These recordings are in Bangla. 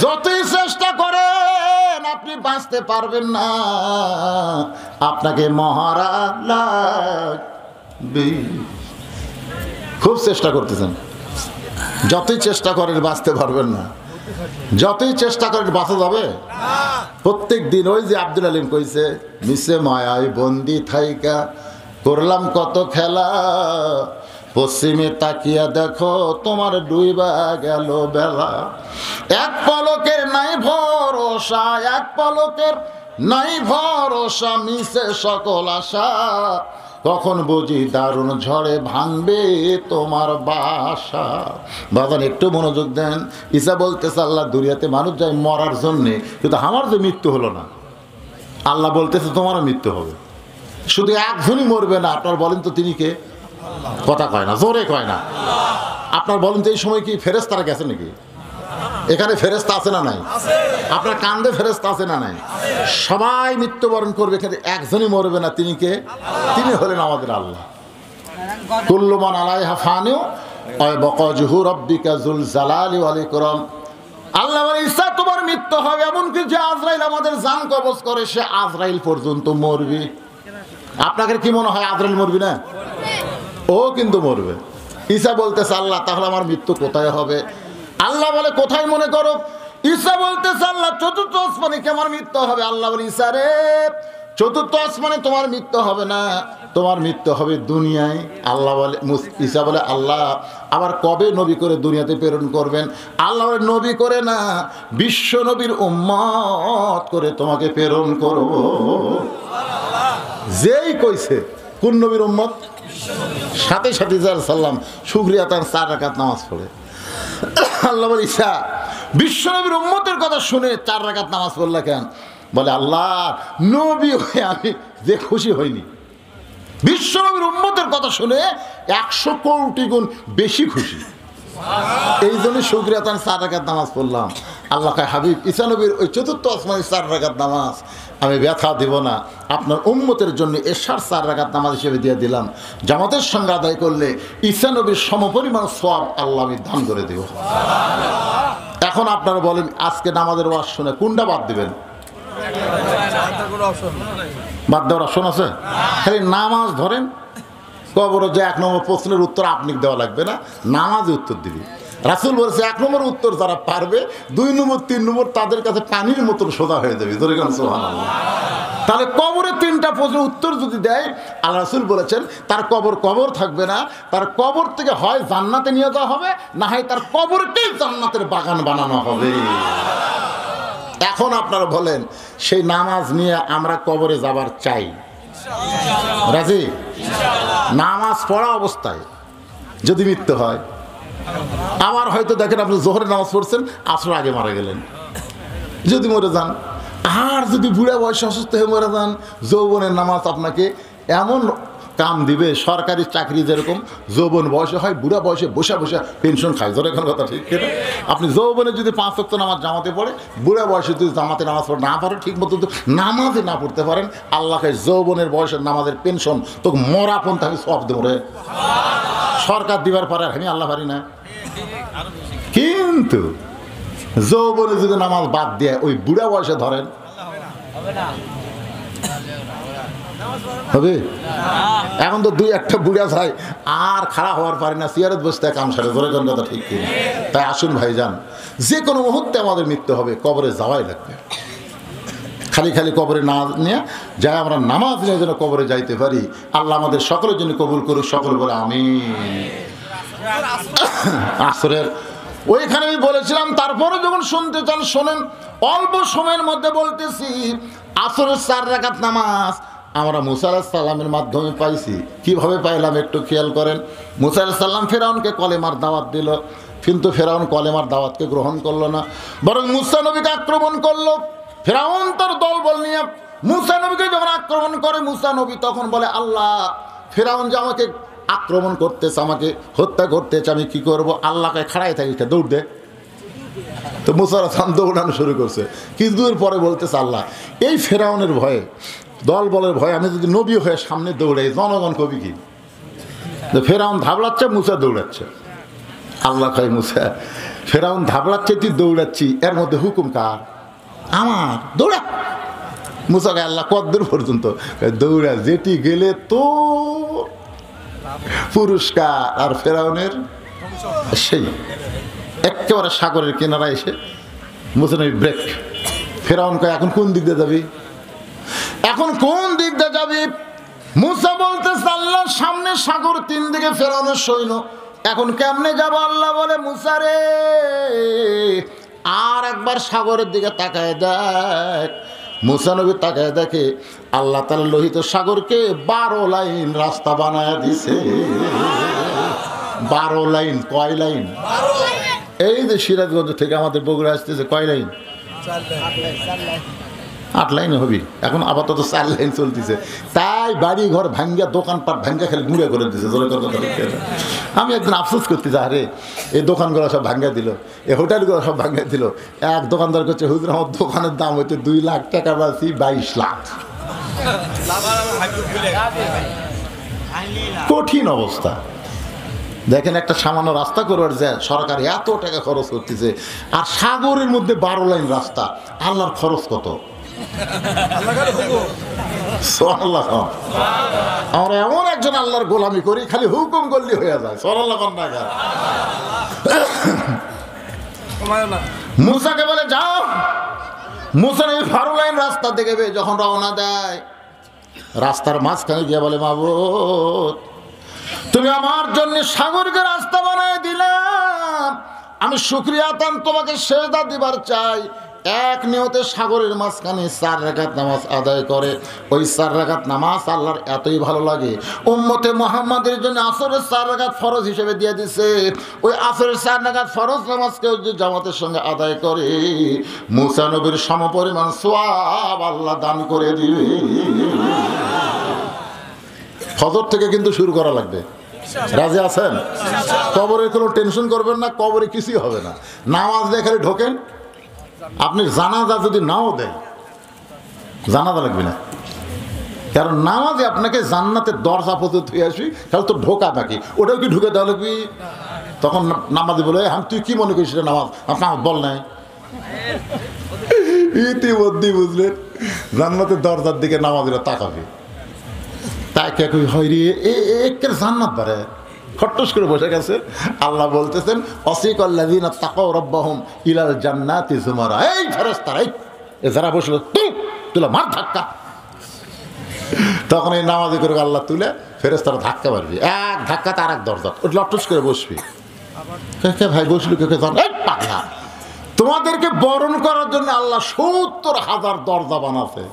যতই চেষ্টা করেন আপনি বাঁচতে পারবেন না, আপনাকে মহারা লাগবে। খুব চেষ্টা করতেছেন, যতই চেষ্টা করেন বাঁচতে পারবেন না, যতই চেষ্টা করেন বাঁচা যাবে প্রত্যেক দিন। ওই যে আব্দুল আলিম কইছে, মিশে মায়ায় বন্দি থাইকা করলাম কত খেলা, পশ্চিমে তাকিয়া দেখো তোমার ডুইবা গেল বেলা। এক পলকের নাই ভরসা, এক পলকের নাই ভরসা, মিশে সকল আশা, কখন বুঝি দারুণ ঝড়ে ভাঙবে তোমার বাসা। বাজান একটু মনোযোগ দেন। ঈসা বলতেছে আল্লাহ দুনিয়াতে মানুষ যায় মরার জন্যে, কিন্তু আমার যে মৃত্যু হলো না, আল্লাহ বলতেছে তোমারও মৃত্যু হবে। শুধু একজনই মরবে না, আপনার বলেন তো তিনি কে? কথা কয় না, জোরে কয় না। আপনার বলেন তো এই সময় কি ফেরেশতারা গেছে নাকি? এখানে ফেরেশতা আছে না নাই? আপনার কান্দে ফেরেশতা আছে না নাই? সবাই মৃত্যুবরণ করবে, কিন্তু একজনই মরবে না, তিনি কে? তিনি হলেন আমাদের আল্লাহ। কুল্লু মান আলাইহা ফানিউ ওয়া ইয়াবকা ওয়াজহু রাব্বিকা যুল জালালি ওয়াল ইকরাম। আল্লাহ বলে ঈসা তোমার মৃত্যু হবে, এমনকি যে আজরাইল আমাদের জান কবজ করে সে আজরাইল পর্যন্ত মরবে। আপনাদের কি মনে হয় আজরাইল মরবে না? ও কিন্তু মরবে। ঈসা বলতেছে আল্লাহ তাহলে আমার মৃত্যু কোথায় হবে? আল্লাহ বলে কোথায় মনে করো? ঈসা বলতেছে আল্লাহ চতুর্থ আসমানে কি আমার মৃত্যু হবে? আল্লাহ বলে ঈসা রে চতুর্থ আসমানে তোমার মৃত্যু হবে না, তোমার মৃত্যু হবে দুনিয়ায়। আল্লাহ বলে, ঈসা বলে আল্লাহ আবার কবে নবী করে দুনিয়াতে প্রেরণ করবেন? আল্লাহ বলে নবী করে না, বিশ্ব নবীর উম্মত করে তোমাকে প্রেরণ করব। যেই কইছে কোন নবীর উম্মত, সাথে সাথে সাল্লাম শুকরিয়া তার 4 রাকাত নামাজ পড়ে। আল্লাহ বলে ঈসা বিশ্ব নবীর উম্মতের কথা শুনে 4 রাকাত নামাজ পড়লা কেন? বলে আল্লাহ নবী হয়ে আমি যে খুশি হইনি, বিশ্ব নবীর উম্মতের কথা শুনে 100 কোটি গুণ বেশি খুশি, এই জন্য শুকরিয়া তার 4 রাকাত নামাজ পড়লাম। আল্লাহ কয় হাবিব ঈসা নবীর ওই চতুর্থ আসমানে 4 রাকাত নামাজ আমি ব্যথা দেব না, আপনার উম্মতের জন্য এশার 4 রাকাত নামাজ হিসেবে দিয়ে দিলাম। জামাতের সঙ্গে আদায় করলে ঈসা নবীর সমপরিমাণ সওয়াব আল্লাহ আমি দান করে দেব। এখন আপনারা বলেন আজকে নামাজের ওয়াজ শুনে কোনটা বাদ দিবেন? বাদ দেওয়ার অপশন আছে? খালি নামাজ ধরেন, কবরে যে 1 নম্বর প্রশ্নের উত্তর আপনি দেওয়া লাগবে না, নামাজে উত্তর দিবি। রাসূল বলেছে 1 নম্বর উত্তর যারা পারবে 2 নম্বর 3 নম্বর তাদের কাছে পানির মতন সোজা হয়ে যাবে। ধরে গেল সুবহানাল্লাহ। তাহলে কবরে 3টা প্রশ্নের উত্তর যদি দেয়, আল্লাহ রাসূল বলেছেন তার কবর থাকবে না, তার কবর থেকে হয় জান্নাতে নিয়ে যাওয়া হবে, না হয় তার কবরকেই জান্নাতের বাগান বানানো হবে। এখন আপনারা বলেন সেই নামাজ নিয়ে আমরা কবরে যাবার চাই? রাজি? নামাজ পড়া অবস্থায় যদি মৃত্যু হয়, আবার হয়তো দেখেন আপনি জোহরের নামাজ পড়ছেন, আসর আগে মারা গেলেন, যদি মরে যান, আর যদি বুড়া বয়সে অসুস্থ হয়ে মরে যান, যৌবনের নামাজ আপনাকে এমন কাম দিবে, সরকারি চাকরি যেরকম যৌবন বয়সে হয়, বুড়া বয়সে বসে বসে পেনশন খায়। ধরে এখন কথা ঠিক কিনা? আপনি যৌবনে যদি 5 ওয়াক্ত নামাজ জামাতে পড়ে, বুড়া বয়সে যদি জামাতে নামাজ পড়ে না পারে, ঠিক মতো নামাজে না পড়তে পারেন, আল্লাহকে যৌবনের বয়সের নামাজের পেনশন তো মরা পন্থা আমি সব দেবো রে। সরকার দিবার পারে, আমি আল্লাহ পারি না। কিন্তু যৌবনে যদি নামাজ বাদ দিয়ে ওই বুড়া বয়সে ধরেন, হবে? এখন তো 2-1টা বুড়া যায় আর খাড়া হওয়ার পারে না, সিয়ারত বসতে কাম সারে। ধরে কোন কথা ঠিক কিনা? তাই আসুন ভাইজান, যে কোনো মুহূর্তে আমাদের মৃত্যু হবে, কবরে যাওয়াই লাগবে। খালি খালি কবরে না নিয়ে যাই আমরা নামাজ নিয়ে যেন কবরে যাইতে পারি। আল্লাহ আমাদের সকলের জন্য কবুল করুক, সকল বলে আমিন। আসরের ওইখানে আমি বলেছিলাম, তারপরে যখন শুনতে চান শোনেন, অল্প সময়ের মধ্যে বলতেছি। আসরের 4 রাকাত নামাজ আমরা মুসা আলাইহিস সালামের মাধ্যমে পাইছি। কিভাবে পাইলাম একটু খেয়াল করেন। মুসা আলাইহিস সালাম ফেরাউনকে কলেমার দাওয়াত দিল, কিন্তু ফেরাউন কলেমার দাওয়াতকে গ্রহণ করলো না, বরং মুসা নবীকে আক্রমণ করলো। ফেরাউন তার দলবল নিয়ে মুসা নবীকে যখন আক্রমণ করে, মুসা নবী তখন বলে আল্লাহ ফেরাউন যে আমাকে আক্রমণ করতেছে, আমাকে হত্যা করতেছে, আমি কি করব? আল্লাহকে খাড়াই থাকি, দৌড় দে। তো মুসা আলাইহিস দৌড়ানো শুরু করছে। কিছু দূর পরে বলতেছে আল্লাহ এই ফেরাউনের ভয়ে, দল বলের ভয়ে আমি যদি নবী হয়ে সামনে দৌড়াই, জনগণ কবি কি? ফেরাউন ধাবড়াচ্ছে, মুসা দৌড়াচ্ছে। আল্লাহ কয় মুসা ফেরাউন ধাবড়াচ্ছে, তুই দৌড়াচ্ছি, এর মধ্যে হুকুম কার? আমার। দৌড়া। মুসাকে আল্লাহ কদ্দূর পর্যন্ত? দৌড়া, যেটি গেলে তো পুরস্কার। আর ফেরাউনের সেই একেবারে সাগরের কিনারা এসে মুসা নবী ব্রেক। ফেরাউন কয়, এখন কোন দিক দিয়ে যাবি? এখন কোন দিক দিয়ে যাবি? মুসা বলতেছে, আল্লাহর সামনে সাগর, 3 দিকে ফেরাউনের সৈন্য, এখন কেমনে যাব? আল্লাহ বলে, মুসা রে, আর একবার সাগরের দিকে তাকায় দেখ। মুসা নবী তাকায় দেখে আল্লাহ তাআলা লোহিত সাগরকে 12 লাইন রাস্তা বানায় দিছে। 12 লাইন। কয় লাইন? এই যে সিরাজগঞ্জ থেকে আমাদের বগুড়া আসতেছে, কয় লাইন? 8 লাইন হবি। এখন আপাতত 4 লাইন চলতেছে। তাই বাড়ি ঘর ভাঙ্গা, দোকানপাট ভাঙ্গা, খালি গুঁড়ে করে দিছে। আমি একদিন আফসোস করতেছি, আরে এই দোকানগুলো সব ভাঙ্গা দিল, এই হোটেলগুলো সব ভাঙ্গা দিল। এক দোকানদার করছে, হুজুর আমার দোকানের দাম হচ্ছে 2 লাখ টাকা, বাঁচি 22 লাখ। কঠিন অবস্থা। দেখেন, একটা সামান্য রাস্তা করবার যায় সরকার এত টাকা খরচ করতেছে, আর সাগরের মধ্যে 12 লাইন রাস্তা। আল্লাহর খরচ কত? আমরা এমন একজন আল্লাহর গোলামি করি, খালি হুকুম করলে হয়ে যায়। মুসাকে বলে, যাও। মুসা এই 12 লাইন রাস্তা দেখবে। যখন রওনা দেয়, রাস্তার মাঝখানে গিয়ে বলে, মাবুদ, তুমি আমার জন্য সাগরকে রাস্তা বানায় দিলাম, আমি শুকরিয়া আতান তোমাকে সেজদা দিবার চাই। এক নিয়তে সাগরের মাঝখানে 4 রাকাত নামাজ আদায় করে। ওই 4 রাকাত নামাজ আল্লাহর এতই ভালো লাগে, উম্মতে মুহাম্মাদের জন্য আসরের 4 রাকাত ফরজ হিসেবে দিয়ে দিছে। ওই আসরের 4 রাকাত ফরজ নামাজকে যদি জামাতের সঙ্গে আদায় করে, মুসা নবীর সমপরিমাণ সওয়াব আল্লাহ দান করে দিবে। ফজর থেকে কিন্তু শুরু করা লাগবে। রাজি আছেন? কবরের কোনো টেনশন করবেন না, কবরে কিছুই হবে না। নামাজ দিয়ে খালি ঢোকেন। আপনি জানাজা যদি নাও দেয়, জানাজা লাগবে না, কারণ নামাজে আপনাকে জান্নাতের দরজা পর্যন্ত হয়ে আসবি, তাহলে তো ঢোকা বাকি, ওটাও কি ঢুকে দেওয়া লাগবি? তখন নামাজি বলে, হ্যাঁ তুই কি মনে করিস নামাজ? আপনার বল নাই। ইতিমধ্যেই বুঝলেন, জান্নাতের দরজার দিকে নামাজিরা তাকাবে। তাই কে কই হয় রে, একের জান্নাত বাড়ে, খট্টস করে বসে গেছে। আল্লাহ বলতেছেন, অসিকাল্লাযিনা তাকাউ রাব্বাহুম ইলাল জান্নাতি যুমারা। এই ফেরেশতারা, এই যারা বসলো, তুলে মার ধাক্কা। তখন এই নামাজি করে আল্লাহ তুলে ফেরেশতারা ধাক্কা মারবি, এক ধাক্কাতে আর এক দরজা, ওটা লটস করে বসবি। কে ভাই বসলি, কে জান? এই পাগলা, তোমাদেরকে বরণ করার জন্য আল্লাহ 70,000 দরজা বানাছে।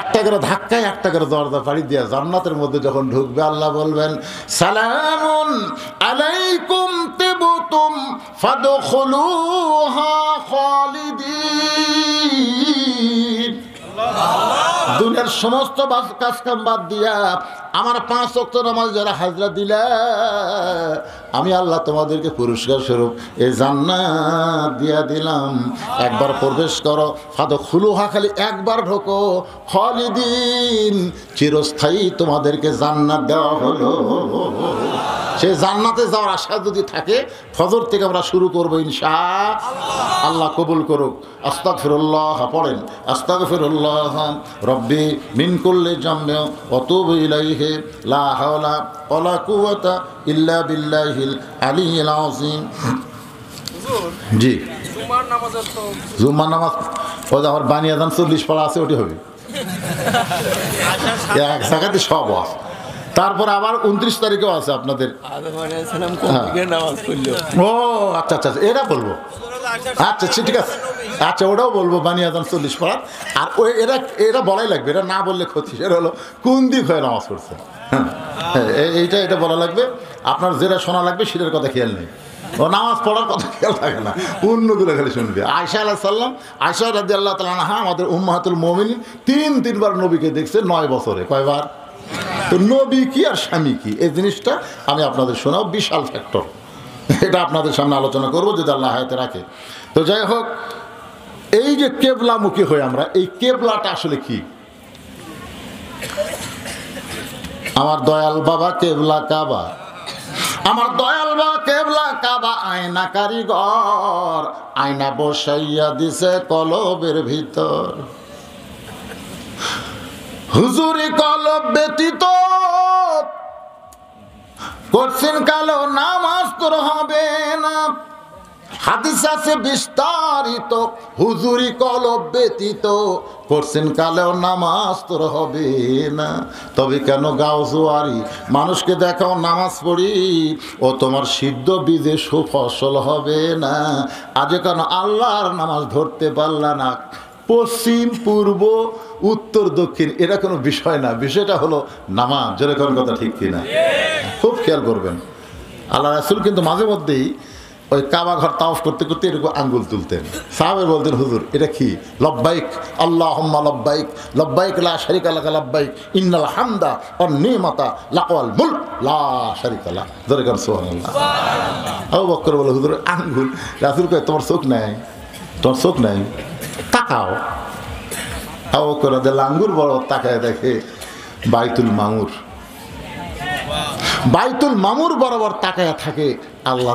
একটা করে ধাক্কায় একটা করে দরজা পাড়ি দিয়ে জান্নাতের মধ্যে যখন ঢুকবে, আল্লাহ বলবেন, সালামুন আলাইকুম তিবতুম ফাদখুলুহা খালিদিন। দুনিয়ার সমস্ত কাজ কাম বাদ দিয়া আমার 5 ওয়াক্ত নামাজ যারা হাজরা দিলা, আমি আল্লাহ তোমাদেরকে পুরস্কার স্বরূপ এই জান্নাত দিয়া দিলাম। একবার প্রবেশ করো, ফাদখুলুহা, খালি একবার ঢোকো, খালিদিন, চিরস্থায়ী তোমাদেরকে জান্নাত দেওয়া হলো। সেই জান্নাতে যাওয়ার আশা যদি থাকে, ফজর থেকে আমরা শুরু করবো ইনশাআল্লাহ। আল্লাহ কবুল করুক। আস্তাগফিরুল্লাহ পড়েন, আস্তাগফিরুল্লাহ রব্বি মিন কুল্লি জামবি ওয়া তুবু ইলাইহি লা হাওলা ওয়ালা কুওয়াতা ইল্লা বিল্লাহিল আলিয়্যিল আযীম। জি, জুমার নামাজ ওই যে আমার বানিয়াদান 40 পারা আছে, ওটি হবে এক জায়গাতে সব আছে। তারপর আবার 29 তারিখেও আছে আপনাদের। ও আচ্ছা আচ্ছা, এরা বলবো। আচ্ছা ঠিক আছে, আচ্ছা ওটাও বলবো, বানিয়াদান 40 পড়ার। আর ওই এরা বলাই লাগবে, এটা না বললে ক্ষতি। সেটা হলো কোন দিক হয়ে নামাজ পড়ছে, এটা বলা লাগবে। আপনার যেটা শোনা লাগবে সেটার কথা খেয়াল নেই, ও নামাজ পড়ার কথা খেয়াল থাকে না, অন্যগুলো খালি শুনবে। আয়েশা আলাইহিস সালাম, আয়েশা রাদিয়াল্লাহু তাআলা আনহা, আমাদের উম্মাহাতুল মুমিনিন, 3 নবীকে দেখছে 9 বছরে। কয়বার? তো নবী কি আর স্বামী কি, এই জিনিসটা আমি আপনাদের শোনাও, বিশাল ফ্যাক্টর। এটা আপনাদের সামনে আলোচনা করবো যদি আল্লাহ হায়াতে রাখে। তো যাই হোক, এই যে কেবলামুখী হই আমরা, এই কেবলাটা আসলে কি? আমার দয়াল বাবা কেবলা কাবা, আমার দয়াল বা কেবলা কাবা আয়না কারিগর, আয়না বসাইয়া দিছে কলবের ভিতর। হুজুরি কলব ব্যতীত করছেন কালো নামাজ তোর হবে না। হাদিস আছে বিস্তারিত, হুজুরি কলব ব্যতীত করছেন কালো নামাজ তোর হবে না। তবে কেন গাও জোয়ারি, মানুষকে দেখাও নামাজ পড়ি, ও তোমার সিদ্ধ বীজে সুফসল হবে না। আজ কেন আল্লাহর নামাজ ধরতে পারলা না? পশ্চিম পূর্ব উত্তর দক্ষিণ এটা কোনো বিষয় না, বিষয়টা হলো নামাজ। যেরকম কথা ঠিক কিনা? খুব খেয়াল করবেন। আল্লাহ রাসূল কিন্তু মাঝে মধ্যেই ওই কাবা ঘর তাওয়াফ করতে করতে এরকম আঙ্গুল তুলতেন। সাহাবে বলতেন, হুজুর এটা কি? লব্বাইক আল্লাহুম্মা লব্বাইক, লব্বাইক লা শারিকা লাকা লব্বাইক, ইন্নাল হামদা ওয়ান নিমাতা লাকাল মুলক লা শারিকা লাক। ধরে কার সুবহানাল্লাহ। আবু বকর বলে, হুজুর আঙ্গুল। রাসূল কয়, তোমার চোখ নাই? তোমার চোখ নাই? তাকাও। আবু বকর রাদিয়াল্লাহু আঙ্গুর বড় তাকায় দেখে বাইতুল মামুর, বাইতুল মামুর বরাবর তাকায় থাকে আল্লাহ।